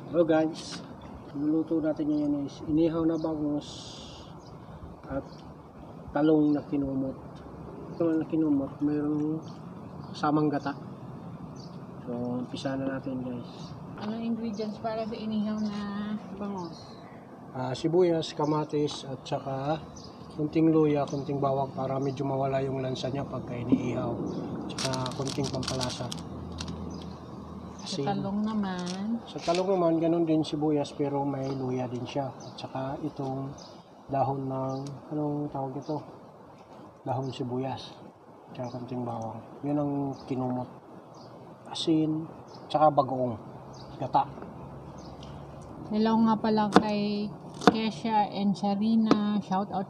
Hello guys, luluto natin ngayon is inihaw na bangus at talong na kinumot. Talong na kinumot, mayroong kasamang gata. So, umpisa na natin guys. Anong ingredients para sa inihaw na bangus? Sibuyas, kamatis at saka kunting luya, kunting bawang para medyo mawala yung lansa niya pagka iniihaw. Saka kunting pampalasa. Sa talong naman, Sa talong naman, ganun din sibuyas pero may luya din siya. At saka itong dahon ng, anong tawag ito? Dahon sibuyas. At saka konting bawang. Yun ang kinumot. Asin, at saka bagoong. Gata. hello nga pala kay Kesha and Sharina, shout out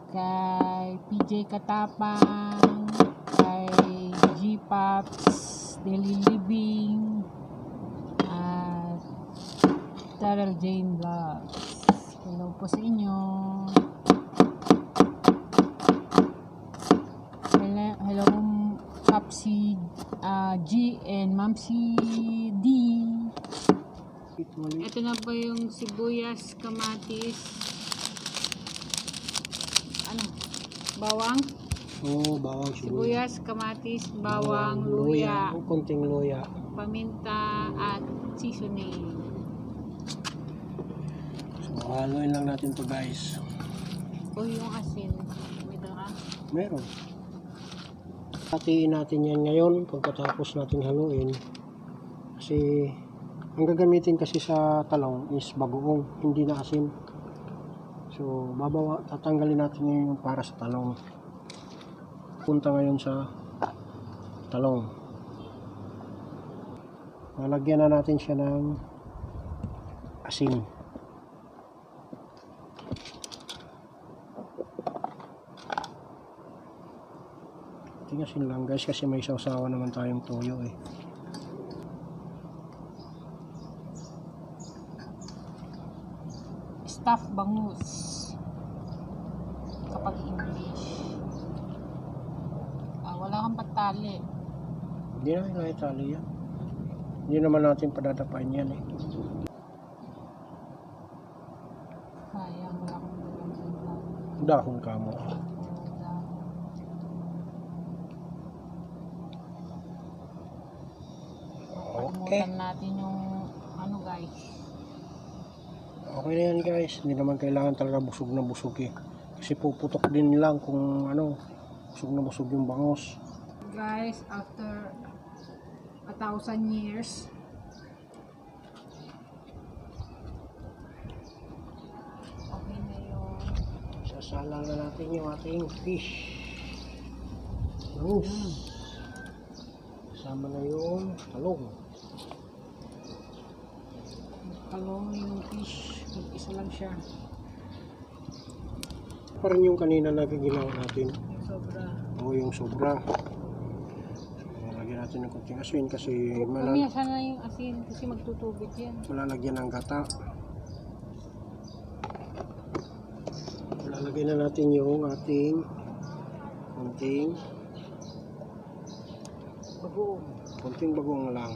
kay PJ Katapang, kay G-Pops Daily Living, at Terrell Jane Vlogs. Hello po sa inyo. Hello Papsi G and Mamsi D. Ito na po yung sibuyas, kamatis, bawang? Oo, bawang Sibuyas, kamatis, bawang, luya, Konting luya. paminta, at seasoning. So, haluin lang natin to guys. O yung asin. May dala? Meron. Hatiin natin yan ngayon pagkatapos natin haluin. Kasi ang gagamitin kasi sa talong is bagoong, hindi na asin. So, tatanggalin natin yung para sa talong. Punta ngayon sa talong. Lalagyan na natin siya ng asin. Asin lang guys kasi may sausawa naman tayong toyo eh. Stuffed bangus. Kapag English. Wala kang patali. Hindi na inaitali yan. Hindi naman natin padadapain yan eh. Sayang, wala kang dalang. Dahon ka mo. Okay. Kalimutan natin yung guys. Okay na yan guys. Hindi naman kailangan talaga busog na busog eh. Kasi puputok din lang kung busog na busog yung bangus. Guys, after 1,000 years, okay na yung Sasala na natin yung ating fish. Bangus. Kasama na yung talong. talong yung fish. Isa lang siya. Parang yung kanina na ginawa natin. Sobra. O yung sobra. So, lagyan natin ng konting asin kasi Mamaya sana yung asin kasi magtutubig yan. malalagyan ng gata. Lalagyan na natin yung ating konting bagoong lang.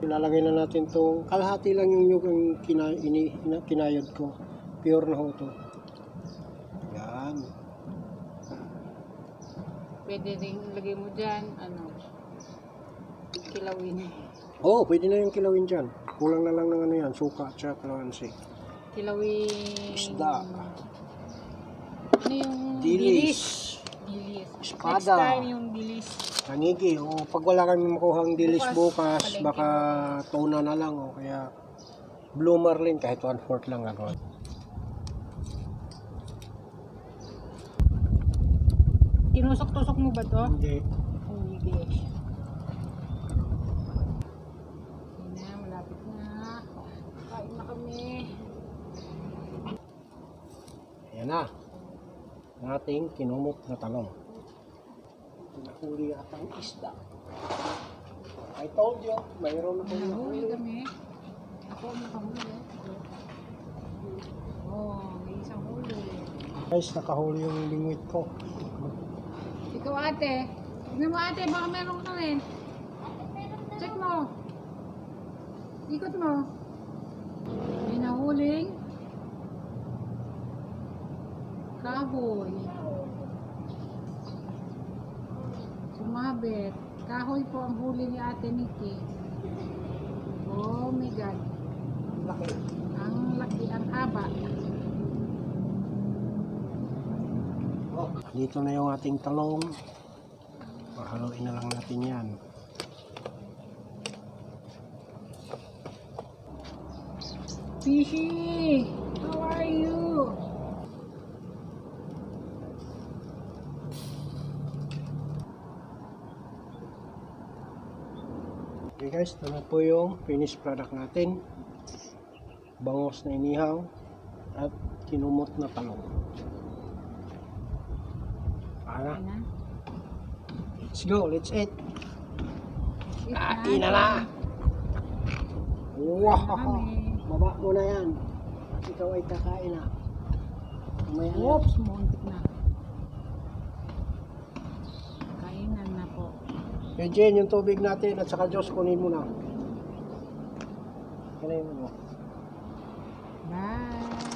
Ilalagay na natin tong kalahati lang yung nyug kinayod ko. Pure na ho ito. Yan. Pwede rin ilagay mo dyan, kilawin. Oh, pwede na yung kilawin dyan. Kulang na lang ng yan, suka at saka kalamansi. Kilawin. Isda. Ano yung Dilis. Dilis. Espada. Next time yung dilis. Tanigi. O pag wala kami makuhang dilis bukas, palengke. baka tuna na lang. O kaya blue marlin kahit 1/4 lang gagawin. Tinusok-tusok mo ba to? Hindi. Hindi. Na, malapit na. Kain na kami. Ayan na. Ang ating kinumot na talong. Nahuli at ang isda. I told you, mayroon na kong Nahuli nahuli. kami. Ako nakahuli. May isang huli. Guys, nakahuli yung lingwit ko. Ikaw ate. Tignan mo ate, baka meron ka rin. Check mo. Ikot mo. May nahuling kahoy. Sumabit. Kahoy po ang huli ni Ate Nikki. Oh my God. Laki. Ang laki, ang haba. Dito na yung ating talong. Haluin na lang natin yan. Fishy! How are you? Okay guys, ito na po yung finished product natin. Bangos na inihaw at kinumot na talong. Para. Ayan na. Let's go, let's eat. Eat Kain na na. Wow! kami. Baba mo na yan. Ikaw ay kakain na. Mamaya na. Oops, muntik na. Kainan na po. Eugene, yung tubig natin at saka Diyos, kunin mo na. Kunin mo. Bye!